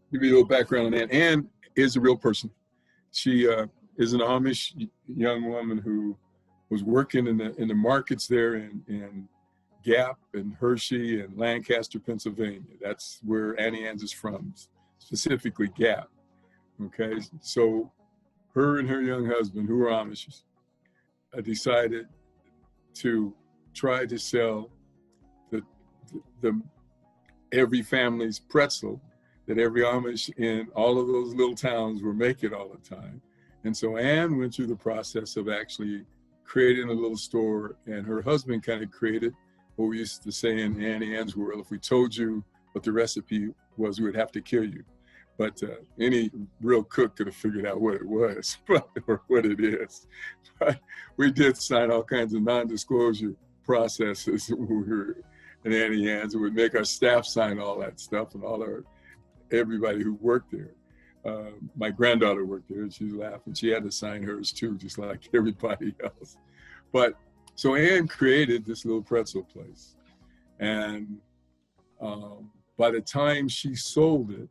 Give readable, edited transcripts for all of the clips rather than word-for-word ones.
Give you a little background on Ann. Ann is a real person. She is an Amish young woman who was working in the markets there in Gap and Hershey and Lancaster, Pennsylvania. That's where Annie Ann's is from, specifically Gap. Okay, so her and her young husband, who were Amish, decided to try to sell the every family's pretzel that every Amish in all of those little towns were making all the time. And so Ann went through the process of actually creating a little store, and her husband kind of created what we used to say in Annie Ann's world: if we told you what the recipe was, we would have to kill you. But any real cook could have figured out what it was or what it is. But we did sign all kinds of non-disclosure processes when we were in Annie Ann's. We'd make our staff sign all that stuff, and everybody who worked there. My granddaughter worked there, and she was laughing. She had to sign hers too, just like everybody else. But so Ann created this little pretzel place. And by the time she sold it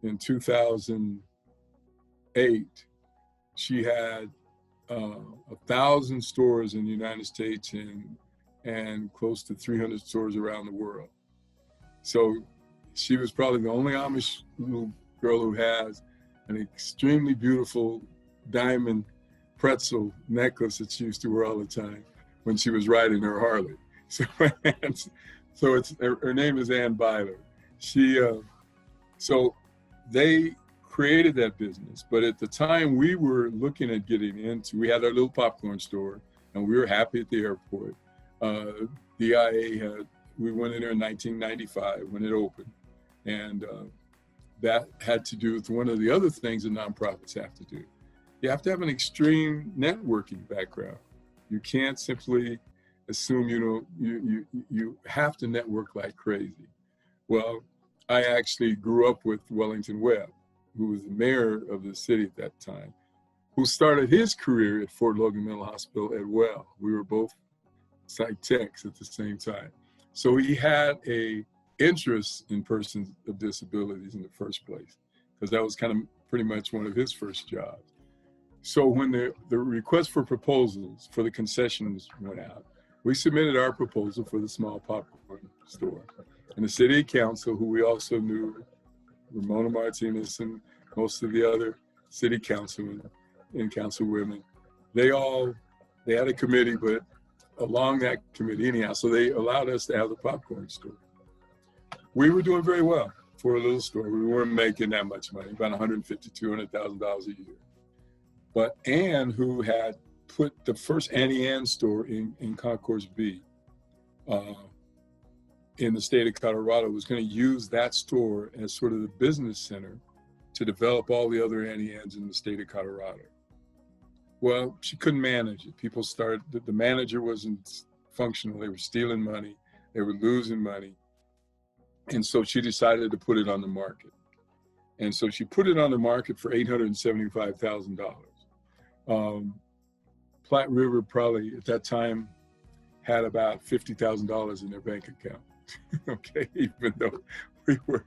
in 2008, she had 1,000 stores in the United States and close to 300 stores around the world. So she was probably the only Amish little girl who has an extremely beautiful diamond pretzel necklace that she used to wear all the time when she was riding her Harley. So her name is Ann Byler. So they created that business, but at the time we were looking at getting into, we had our little popcorn store, and we were happy at the airport. DIA we went in there in 1995 when it opened. And that had to do with one of the other things that nonprofits have to do. You have to have an extreme networking background. You can't simply assume, you have to network like crazy. Well, I actually grew up with Wellington Webb, who was the mayor of the city at that time, who started his career at Fort Logan Mental Hospital at Well. We were both psych techs at the same time. So he had a interest in persons of disabilities in the first place, because that was kind of pretty much one of his first jobs. So when the request for proposals for the concessions went out, we submitted our proposal for the small popcorn store. And the city council, who we also knew, Ramona Martinez and most of the other city councilmen and councilwomen, they had a committee, but along that committee anyhow, so they allowed us to have the popcorn store. We were doing very well for a little store. We weren't making that much money, about $150,000, $200,000 a year. But Ann, who had put the first Annie Ann store in Concourse B in the state of Colorado, was going to use that store as sort of the business center to develop all the other Annie Ann's in the state of Colorado. Well, she couldn't manage it. The manager wasn't functional. They were stealing money. They were losing money. And so she decided to put it on the market. And so she put it on the market for $875,000. Platte River probably at that time had about $50,000 in their bank account. Okay, even though we were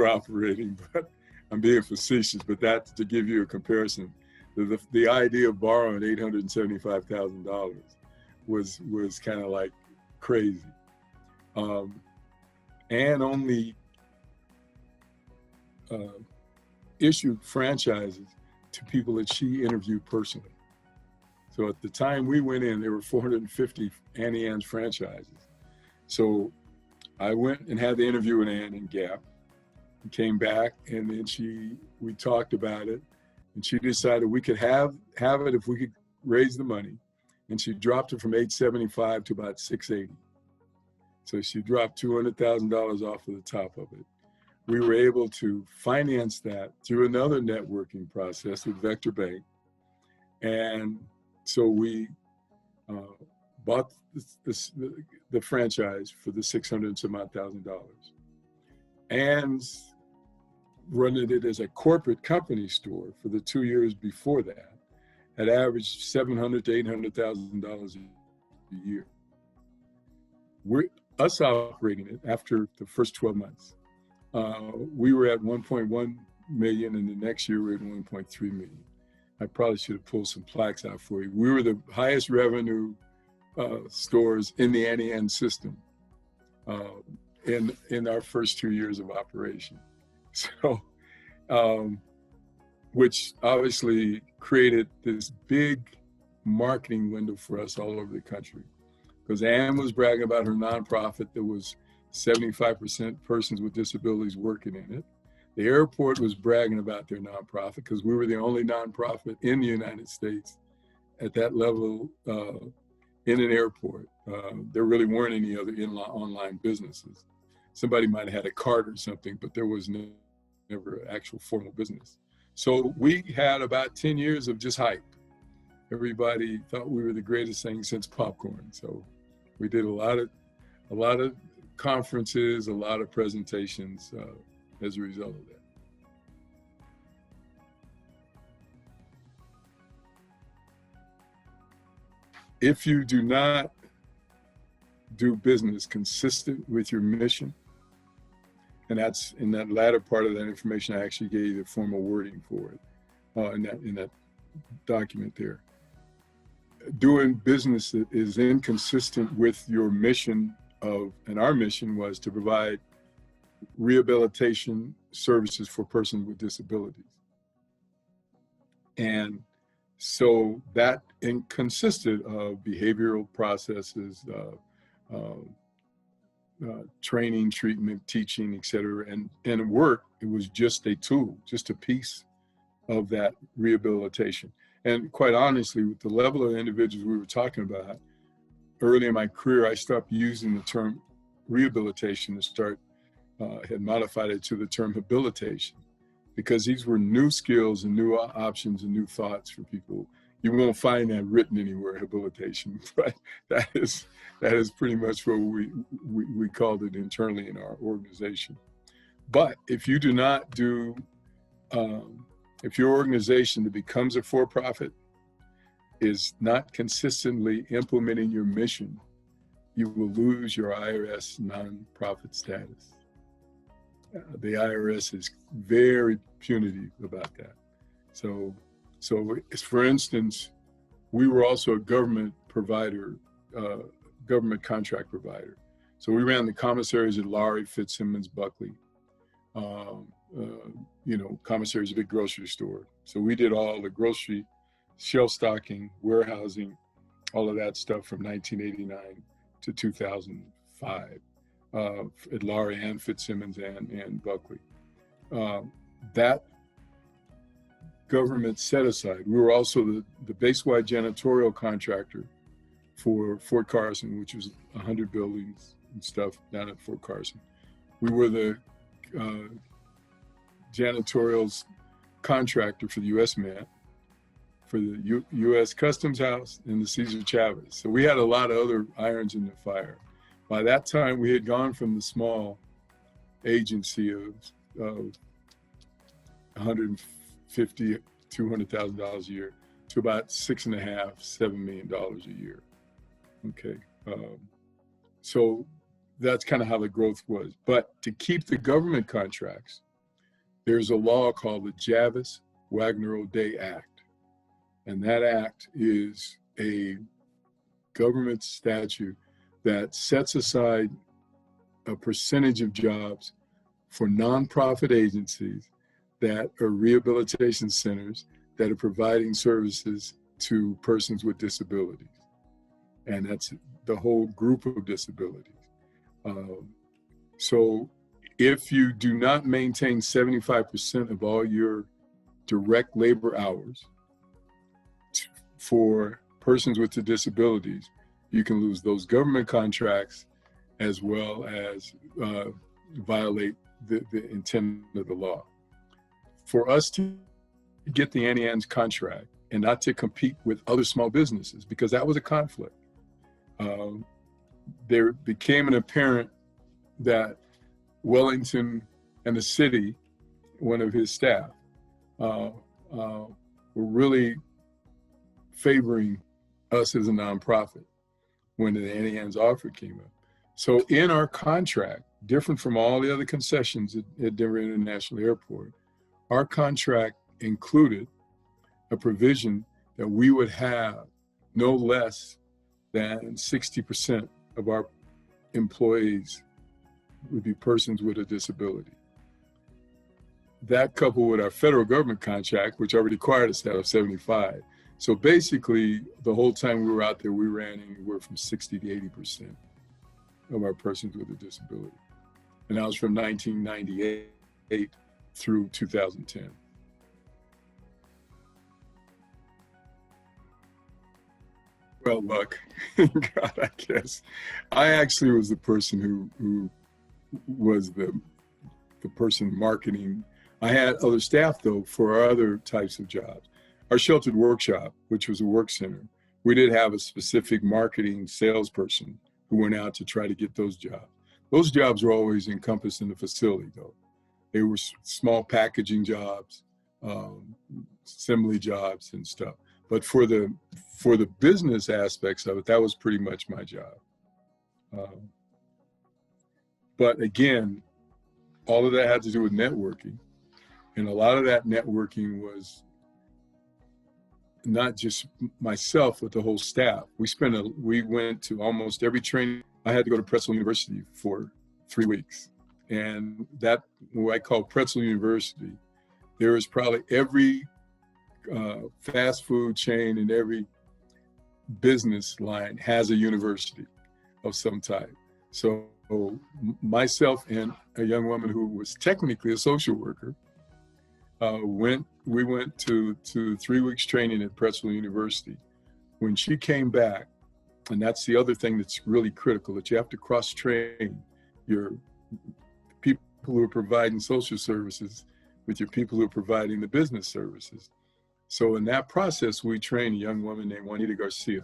operating, but I'm being facetious, but that's to give you a comparison. The idea of borrowing $875,000 was kind of like crazy. Ann only issued franchises to people that she interviewed personally. So at the time we went in, there were 450 Annie Ann's franchises. So I went and had the interview with Ann in Gap, and came back, and then we talked about it, and she decided we could have it if we could raise the money. And she dropped it from $875 to about $680. So she dropped $200,000 off of the top of it. We were able to finance that through another networking process with Vector Bank. And so we bought the franchise for the $600,000 and some odd. Ann's running it as a corporate company store for the 2 years before that, had averaged $700,000 to $800,000 a year. Us operating it after the first 12 months, we were at 1.1 million, and the next year we were at 1.3 million. I probably should have pulled some plaques out for you. We were the highest revenue stores in the Auntie Anne system in our first 2 years of operation. So, which obviously created this big marketing window for us all over the country. Because Anne was bragging about her nonprofit that was 75% persons with disabilities working in it. The airport was bragging about their nonprofit because we were the only nonprofit in the United States at that level in an airport. There really weren't any other online businesses. Somebody might have had a cart or something, but there was never an actual formal business. So we had about 10 years of just hype. Everybody thought we were the greatest thing since popcorn. So we did a lot of conferences, a lot of presentations as a result of that. If you do not do business consistent with your mission, and that's in that latter part of that information, I actually gave you the formal wording for it in that document there. Doing business that is inconsistent with your mission and our mission was to provide rehabilitation services for persons with disabilities. And so that consisted of behavioral processes, training, treatment, teaching, et cetera. And work, it was just a tool, just a piece of that rehabilitation. And quite honestly, with the level of individuals we were talking about, early in my career, I stopped using the term rehabilitation and had modified it to the term habilitation, because these were new skills and new options and new thoughts for people. You won't find that written anywhere, habilitation, but that is pretty much what we called it internally in our organization. But if you do not do, if your organization that becomes a for-profit is not consistently implementing your mission, you will lose your IRS nonprofit status. The IRS is very punitive about that. So for instance, we were also a government provider, government contract provider. So we ran the commissaries at Lowry, Fitzsimmons, Buckley. Commissaries, a big grocery store. So we did all the grocery, shelf stocking, warehousing, all of that stuff from 1989 to 2005 at Lowry and Fitzsimmons and Buckley. That government set aside. We were also the base-wide janitorial contractor for Fort Carson, which was 100 buildings and stuff down at Fort Carson. We were the janitorial contractor for the U.S. Mint, for the U.S. Customs House, and the Cesar Chavez. So we had a lot of other irons in the fire. By that time, we had gone from the small agency of $150,000, $200,000 a year to about $6.5, $7 million a year. Okay, so that's kind of how the growth was. But to keep the government contracts, there's a law called the Javis-Wagner-O'Day Act. And that act is a government statute that sets aside a percentage of jobs for nonprofit agencies that are rehabilitation centers that are providing services to persons with disabilities. And that's the whole group of disabilities. So if you do not maintain 75% of all your direct labor hours for persons with disabilities, you can lose those government contracts as well as violate the intent of the law. For us to get the Auntie Anne's contract and not to compete with other small businesses, because that was a conflict, there became an apparent that Wellington and the city one of his staff were really favoring us as a nonprofit when the Auntie Anne's offer came up. So in our contract, different from all the other concessions at Denver International Airport, our contract included a provision that we would have no less than 60% of our employees would be persons with a disability. That coupled with our federal government contract, which already required us to have 75. So basically, the whole time we were out there, we ran anywhere from 60 to 80% of our persons with a disability. And that was from 1998 through 2010. Well, luck, God, I guess. I actually was the person who was the person marketing. I had other staff, though, for our other types of jobs. Our sheltered workshop, which was a work center, we did have a specific marketing salesperson who went out to try to get those jobs. Those jobs were always encompassed in the facility, though. They were small packaging jobs, assembly jobs and stuff. But for the business aspects of it, that was pretty much my job. But again, all of that had to do with networking. And a lot of that networking was not just myself, but the whole staff. We went to almost every training. I had to go to Pretzel University for 3 weeks. And that, what I call Pretzel University, there is probably every fast food chain and every business line has a university of some type. So myself and a young woman who was technically a social worker, we went to 3 weeks training at Pretzel University. When she came back, and that's the other thing that's really critical, that you have to cross-train your people who are providing social services with your people who are providing the business services. So in that process, we trained a young woman named Juanita Garcia.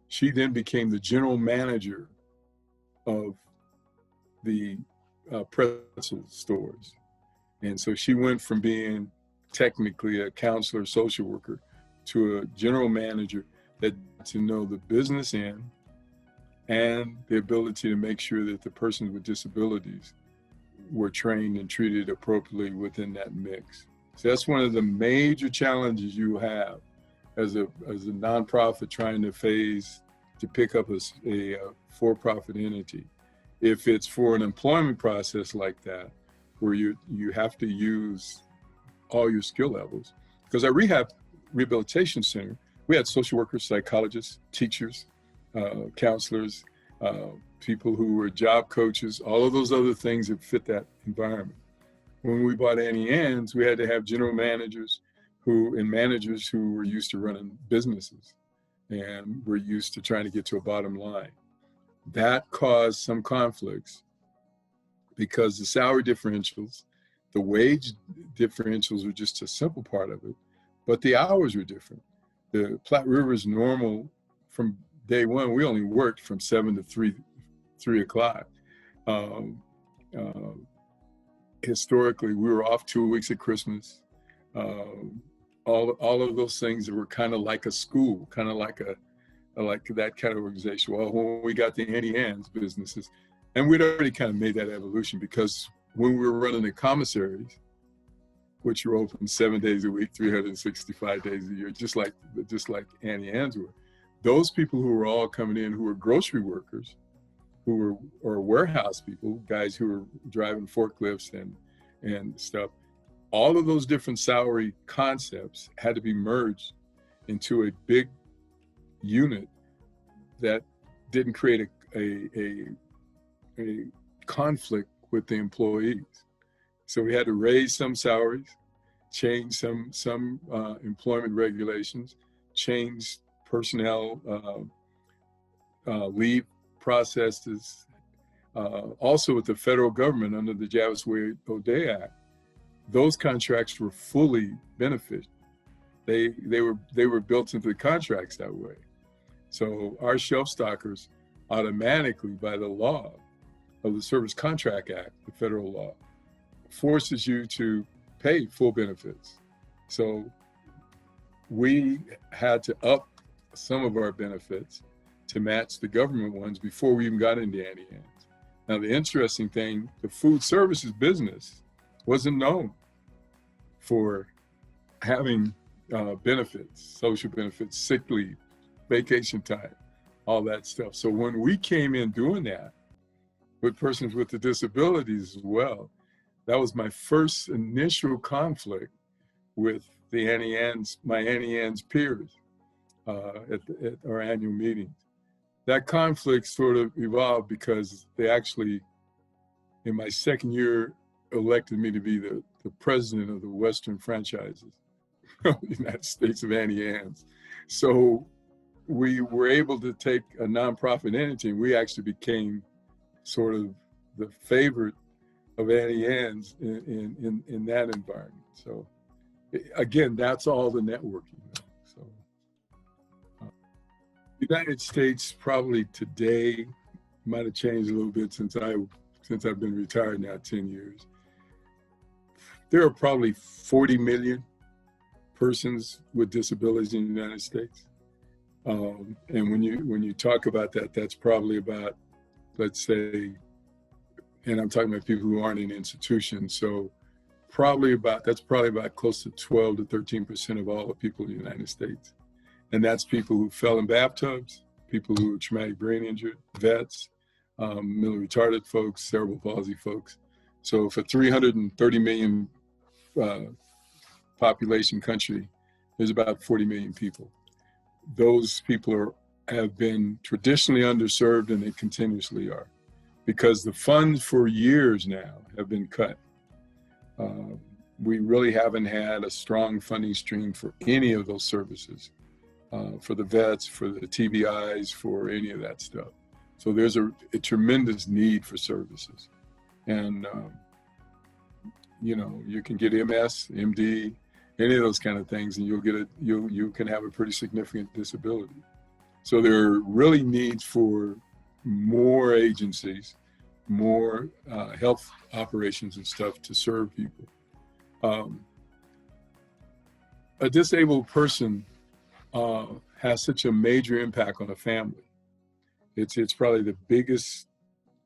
She then became the general manager of the pretzel stores. And so she went from being technically a counselor, social worker, to a general manager that to know the business end and the ability to make sure that the persons with disabilities were trained and treated appropriately within that mix. So that's one of the major challenges you have as a nonprofit trying to pick up a for-profit entity. If it's for an employment process like that, where you have to use all your skill levels. Because our rehabilitation center, we had social workers, psychologists, teachers, counselors, people who were job coaches, all of those other things that fit that environment. When we bought Auntie Anne's, we had to have general managers and managers who were used to running businesses and were used to trying to get to a bottom line. That caused some conflicts because the salary differentials, the wage differentials were just a simple part of it, but the hours were different. The Platte River is normal from day one. We only worked from 7 to 3 o'clock. Historically, we were off 2 weeks at Christmas. All of those things that were kind of like a school, kind of like that kind of organization. Well, when we got the Auntie Anne's businesses, and we'd already kind of made that evolution because when we were running the commissaries, which were open 7 days a week, 365 days a year, just like Auntie Anne's were, those people who were all coming in who were grocery workers, or warehouse people, guys who were driving forklifts and stuff, all of those different salary concepts had to be merged into a big unit that didn't create a conflict with the employees. So we had to raise some salaries, change some employment regulations, change personnel leave processes. Also with the federal government under the Jarvis Wade O'Day Act, those contracts were fully benefit. They were built into the contracts that way. So our shelf stockers automatically, by the law of the Service Contract Act, the federal law, forces you to pay full benefits. So we had to up some of our benefits to match the government ones before we even got into Auntie Anne's. Now, the interesting thing, the food services business wasn't known for having benefits, social benefits, sick leave, vacation time, all that stuff. So when we came in doing that with persons with the disabilities as well, that was my first initial conflict with the my Auntie Anne's peers at our annual meetings. That conflict sort of evolved because they actually, in my second year, elected me to be the president of the Western franchises of the United States of Auntie Anne's. So we were able to take a nonprofit entity, and we actually became sort of the favorite of Auntie Anne's in that environment. So again, that's all the networking. So the United States probably today might have changed a little bit since I've been retired now 10 years. There are probably 40 million persons with disabilities in the United States. And when you talk about that, that's probably about, let's say, and I'm talking about people who aren't in institutions. So that's probably about close to 12 to 13% of all the people in the United States. And that's people who fell in bathtubs, people who are traumatic brain injured, vets, mentally retarded folks, cerebral palsy folks. So for 330 million population country, there's about 40 million people. Those people have been traditionally underserved, and they continuously are, because the funds for years now have been cut. We really haven't had a strong funding stream for any of those services, for the vets, for the TBIs, for any of that stuff. So there's a tremendous need for services. And, you can get MS, MD, any of those kind of things, and you can have a pretty significant disability. So there are really needs for more agencies, more health operations and stuff to serve people. A disabled person has such a major impact on a family. It's probably the biggest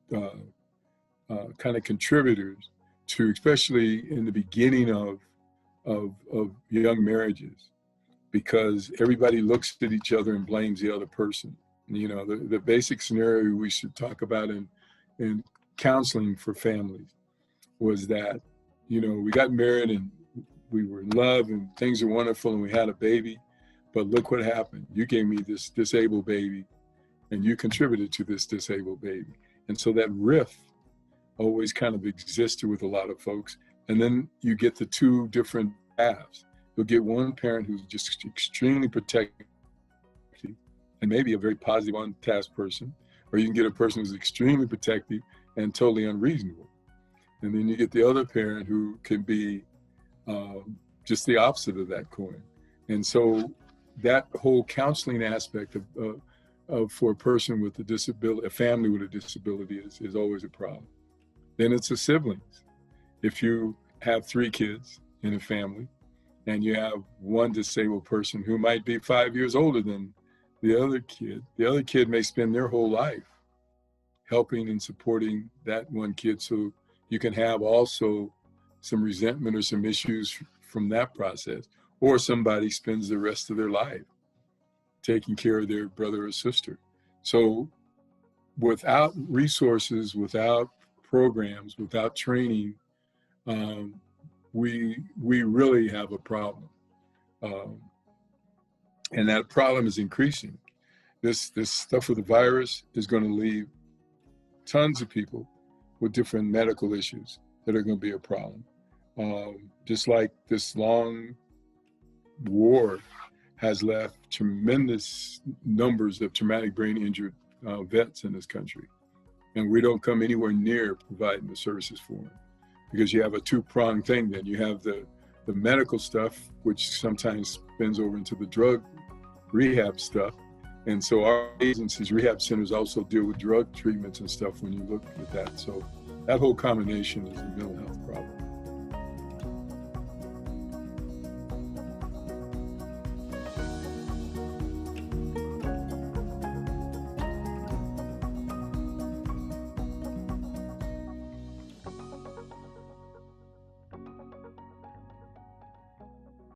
kind of contributors to, especially in the beginning of young marriages, because everybody looks at each other and blames the other person. The basic scenario we should talk about in counseling for families was that, we got married and we were in love and things are wonderful and we had a baby, but look what happened. You gave me this disabled baby and you contributed to this disabled baby. And so that rift always kind of existed with a lot of folks. And then you get the two different halves. You'll get one parent who's just extremely protective and maybe a very positive on-task person, or you can get a person who's extremely protective and totally unreasonable. And then you get the other parent who can be just the opposite of that coin. And so that whole counseling aspect of for a person with a disability, a family with a disability is always a problem. Then it's the siblings. If you have 3 kids in a family and you have one disabled person who might be 5 years older than the other kid may spend their whole life helping and supporting that one kid. So you can have also some resentment or some issues from that process, or somebody spends the rest of their life taking care of their brother or sister. So without resources, without programs, without training, we really have a problem. And that problem is increasing. This stuff with the virus is going to leave tons of people with different medical issues that are going to be a problem. Just like this long war has left tremendous numbers of traumatic brain injured vets in this country. And we don't come anywhere near providing the services for them, because you have a two-pronged thing. Then you have the medical stuff, which sometimes spins over into the drug rehab stuff. And so our agencies, rehab centers, also deal with drug treatments and stuff when you look at that. So that whole combination is a mental health problem.